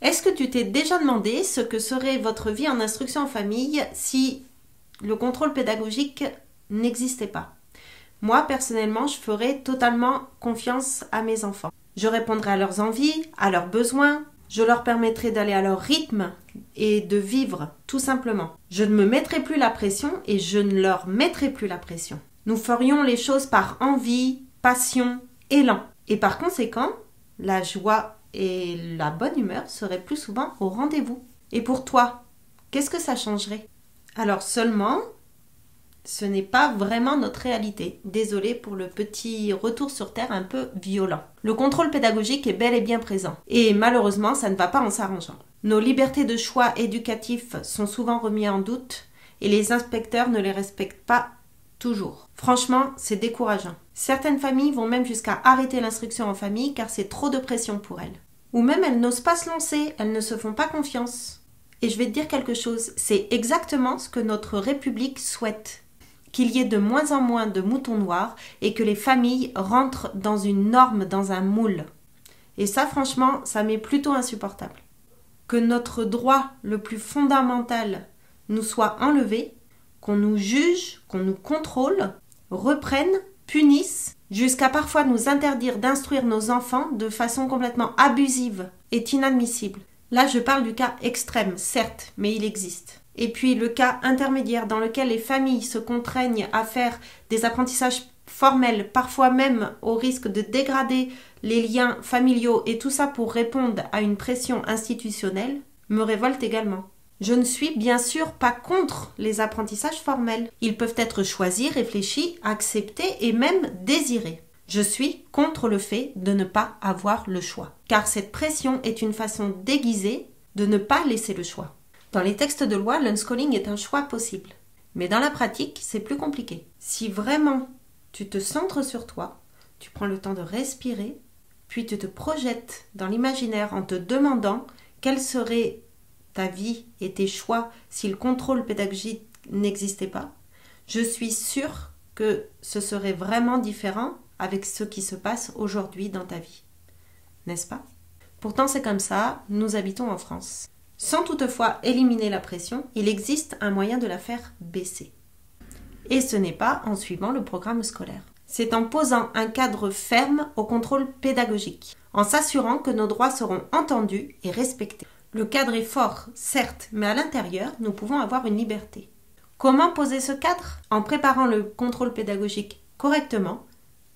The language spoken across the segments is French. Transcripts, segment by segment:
Est-ce que tu t'es déjà demandé ce que serait votre vie en instruction en famille si le contrôle pédagogique n'existait pas? Moi, personnellement, je ferais totalement confiance à mes enfants. Je répondrais à leurs envies, à leurs besoins. Je leur permettrais d'aller à leur rythme et de vivre, tout simplement. Je ne me mettrais plus la pression et je ne leur mettrais plus la pression. Nous ferions les choses par envie, passion, élan. Et par conséquent, la joie et la bonne humeur seraient plus souvent au rendez-vous. Et pour toi, qu'est-ce que ça changerait? Alors seulement, ce n'est pas vraiment notre réalité. Désolée pour le petit retour sur terre un peu violent. Le contrôle pédagogique est bel et bien présent. Et malheureusement, ça ne va pas en s'arrangeant. Nos libertés de choix éducatifs sont souvent remis en doute et les inspecteurs ne les respectent pas toujours. Franchement, c'est décourageant. Certaines familles vont même jusqu'à arrêter l'instruction en famille car c'est trop de pression pour elles. Ou même elles n'osent pas se lancer, elles ne se font pas confiance. Et je vais te dire quelque chose, c'est exactement ce que notre République souhaite. Qu'il y ait de moins en moins de moutons noirs et que les familles rentrent dans une norme, dans un moule. Et ça, franchement, ça m'est plutôt insupportable. Que notre droit le plus fondamental nous soit enlevé, qu'on nous juge, qu'on nous contrôle, reprenne, punisse, jusqu'à parfois nous interdire d'instruire nos enfants de façon complètement abusive, est inadmissible. Là, je parle du cas extrême, certes, mais il existe. Et puis le cas intermédiaire dans lequel les familles se contraignent à faire des apprentissages formels, parfois même au risque de dégrader les liens familiaux et tout ça pour répondre à une pression institutionnelle, me révolte également. Je ne suis bien sûr pas contre les apprentissages formels. Ils peuvent être choisis, réfléchis, acceptés et même désirés. Je suis contre le fait de ne pas avoir le choix. Car cette pression est une façon déguisée de ne pas laisser le choix. Dans les textes de loi, l'unschooling est un choix possible. Mais dans la pratique, c'est plus compliqué. Si vraiment tu te centres sur toi, tu prends le temps de respirer, puis tu te projettes dans l'imaginaire en te demandant quelle serait ta vie et tes choix si le contrôle pédagogique n'existait pas, je suis sûre que ce serait vraiment différent avec ce qui se passe aujourd'hui dans ta vie. N'est-ce pas? Pourtant, c'est comme ça, nous habitons en France. Sans toutefois éliminer la pression, il existe un moyen de la faire baisser. Et ce n'est pas en suivant le programme scolaire. C'est en posant un cadre ferme au contrôle pédagogique, en s'assurant que nos droits seront entendus et respectés. Le cadre est fort, certes, mais à l'intérieur, nous pouvons avoir une liberté. Comment poser ce cadre? En préparant le contrôle pédagogique correctement,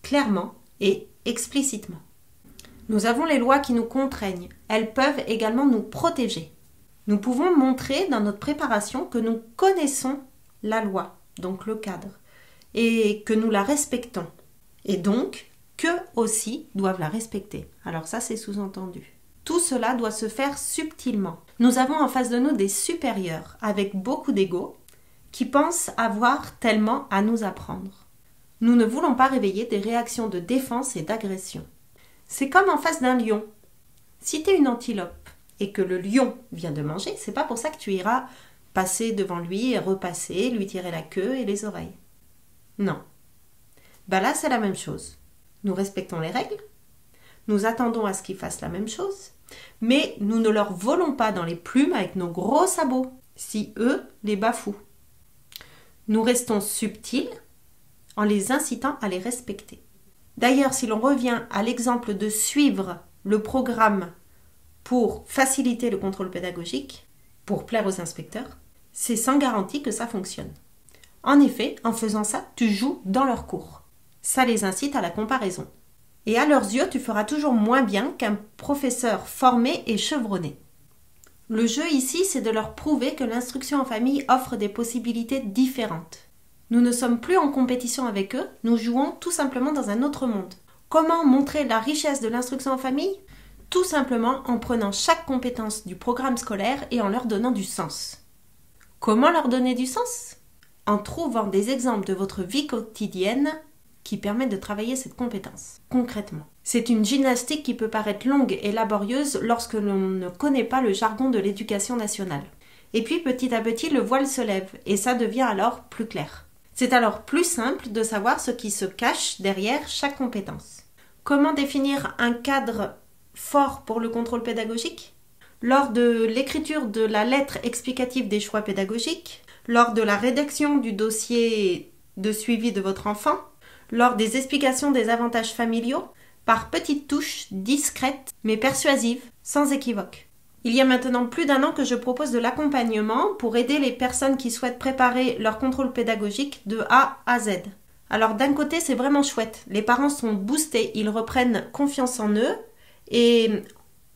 clairement et explicitement. Nous avons les lois qui nous contraignent. Elles peuvent également nous protéger. Nous pouvons montrer dans notre préparation que nous connaissons la loi, donc le cadre, et que nous la respectons. Et donc, qu'eux aussi doivent la respecter. Alors ça, c'est sous-entendu. Tout cela doit se faire subtilement. Nous avons en face de nous des supérieurs, avec beaucoup d'ego, qui pensent avoir tellement à nous apprendre. Nous ne voulons pas réveiller des réactions de défense et d'agression. C'est comme en face d'un lion. Si tu es une antilope, et que le lion vient de manger, c'est pas pour ça que tu iras passer devant lui et repasser, lui tirer la queue et les oreilles. Non. Là, c'est la même chose. Nous respectons les règles, nous attendons à ce qu'ils fassent la même chose, mais nous ne leur volons pas dans les plumes avec nos gros sabots, si eux les bafouent. Nous restons subtils en les incitant à les respecter. D'ailleurs, si l'on revient à l'exemple de suivre le programme pour faciliter le contrôle pédagogique, pour plaire aux inspecteurs, c'est sans garantie que ça fonctionne. En effet, en faisant ça, tu joues dans leur cours. Ça les incite à la comparaison. Et à leurs yeux, tu feras toujours moins bien qu'un professeur formé et chevronné. Le jeu ici, c'est de leur prouver que l'instruction en famille offre des possibilités différentes. Nous ne sommes plus en compétition avec eux, nous jouons tout simplement dans un autre monde. Comment montrer la richesse de l'instruction en famille? Tout simplement en prenant chaque compétence du programme scolaire et en leur donnant du sens. Comment leur donner du sens? En trouvant des exemples de votre vie quotidienne qui permettent de travailler cette compétence, concrètement. C'est une gymnastique qui peut paraître longue et laborieuse lorsque l'on ne connaît pas le jargon de l'éducation nationale. Et puis petit à petit, le voile se lève et ça devient alors plus clair. C'est alors plus simple de savoir ce qui se cache derrière chaque compétence. Comment définir un cadre fort pour le contrôle pédagogique? lors de l'écriture de la lettre explicative des choix pédagogiques, lors de la rédaction du dossier de suivi de votre enfant, lors des explications des avantages familiaux, par petites touches discrètes mais persuasives, sans équivoque. Il y a maintenant plus d'1 an que je propose de l'accompagnement pour aider les personnes qui souhaitent préparer leur contrôle pédagogique de A à Z. Alors d'un côté, c'est vraiment chouette. Les parents sont boostés, ils reprennent confiance en eux et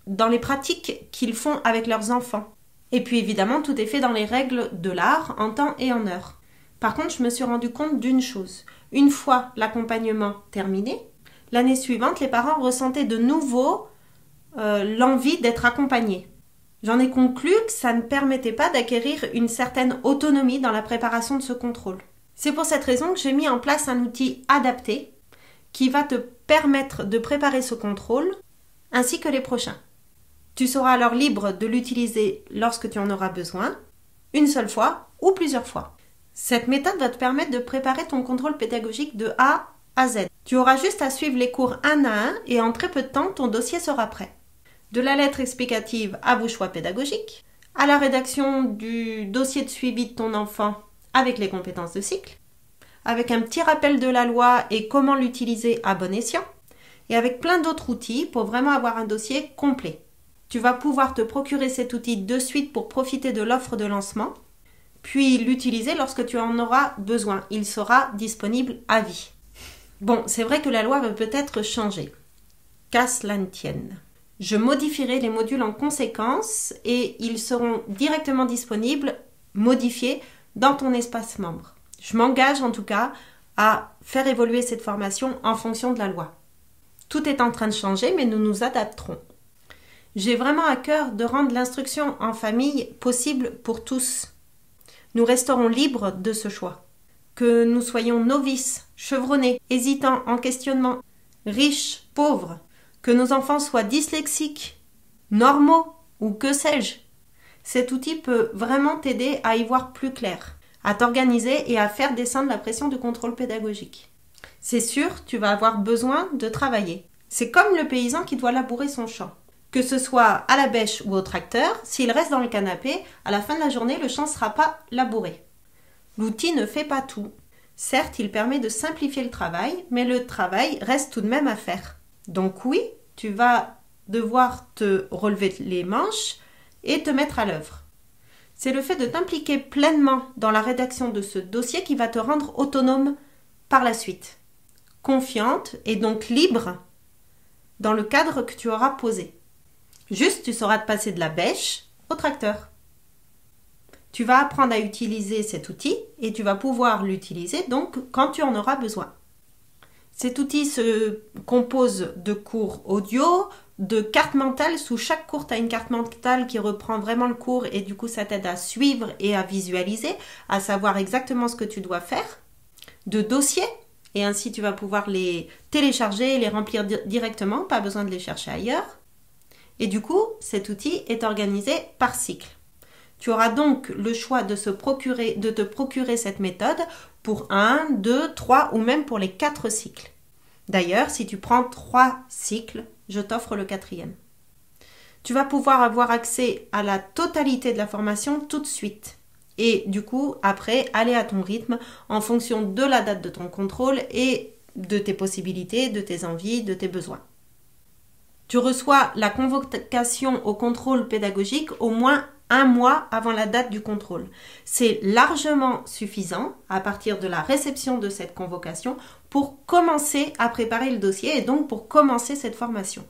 dans les pratiques qu'ils font avec leurs enfants. Et puis évidemment, tout est fait dans les règles de l'art, en temps et en heure. Par contre, je me suis rendu compte d'une chose. Une fois l'accompagnement terminé, l'année suivante, les parents ressentaient de nouveau l'envie d'être accompagnés. J'en ai conclu que ça ne permettait pas d'acquérir une certaine autonomie dans la préparation de ce contrôle. C'est pour cette raison que j'ai mis en place un outil adapté qui va te permettre de préparer ce contrôle ainsi que les prochains. Tu seras alors libre de l'utiliser lorsque tu en auras besoin, une seule fois ou plusieurs fois. Cette méthode va te permettre de préparer ton contrôle pédagogique de A à Z. Tu auras juste à suivre les cours un à un et en très peu de temps, ton dossier sera prêt. De la lettre explicative à vos choix pédagogiques, à la rédaction du dossier de suivi de ton enfant avec les compétences de cycle, avec un petit rappel de la loi et comment l'utiliser à bon escient, et avec plein d'autres outils pour vraiment avoir un dossier complet. Tu vas pouvoir te procurer cet outil de suite pour profiter de l'offre de lancement, puis l'utiliser lorsque tu en auras besoin. Il sera disponible à vie. Bon, c'est vrai que la loi va peut-être changer. Qu'à cela ne tienne. Je modifierai les modules en conséquence et ils seront directement disponibles, modifiés, dans ton espace membre. Je m'engage en tout cas à faire évoluer cette formation en fonction de la loi. Tout est en train de changer, mais nous nous adapterons. J'ai vraiment à cœur de rendre l'instruction en famille possible pour tous. Nous resterons libres de ce choix. Que nous soyons novices, chevronnés, hésitants, en questionnement, riches, pauvres, que nos enfants soient dyslexiques, normaux ou que sais-je. Cet outil peut vraiment t'aider à y voir plus clair, à t'organiser et à faire descendre la pression du contrôle pédagogique. C'est sûr, tu vas avoir besoin de travailler. C'est comme le paysan qui doit labourer son champ. Que ce soit à la bêche ou au tracteur, s'il reste dans le canapé, à la fin de la journée, le champ ne sera pas labouré. L'outil ne fait pas tout. Certes, il permet de simplifier le travail, mais le travail reste tout de même à faire. Donc oui, tu vas devoir te relever les manches et te mettre à l'œuvre. C'est le fait de t'impliquer pleinement dans la rédaction de ce dossier qui va te rendre autonome par la suite. Confiante et donc libre dans le cadre que tu auras posé. Juste, tu sauras te passer de la bêche au tracteur. Tu vas apprendre à utiliser cet outil et tu vas pouvoir l'utiliser donc quand tu en auras besoin. Cet outil se compose de cours audio, de cartes mentales. Sous chaque cours, tu as une carte mentale qui reprend vraiment le cours et du coup, ça t'aide à suivre et à visualiser, à savoir exactement ce que tu dois faire. De dossiers, et ainsi tu vas pouvoir les télécharger et les remplir directement, pas besoin de les chercher ailleurs. Et du coup, cet outil est organisé par cycle. Tu auras donc le choix de te procurer cette méthode pour 1, 2, 3 ou même pour les 4 cycles. D'ailleurs, si tu prends 3 cycles, je t'offre le 4e. Tu vas pouvoir avoir accès à la totalité de la formation tout de suite. Et du coup, après, aller à ton rythme en fonction de la date de ton contrôle et de tes possibilités, de tes envies, de tes besoins. Tu reçois la convocation au contrôle pédagogique au moins 1 mois avant la date du contrôle. C'est largement suffisant à partir de la réception de cette convocation pour commencer à préparer le dossier et donc pour commencer cette formation.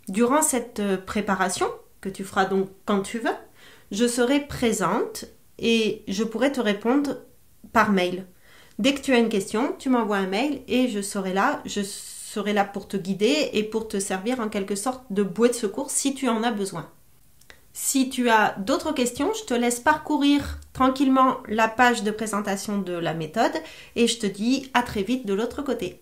Durant cette préparation, que tu feras donc quand tu veux, je serai présente et je pourrai te répondre par mail. Dès que tu as une question, tu m'envoies un mail et je serai là pour te guider et pour te servir en quelque sorte de bouée de secours si tu en as besoin. Si tu as d'autres questions, je te laisse parcourir tranquillement la page de présentation de la méthode et je te dis à très vite de l'autre côté.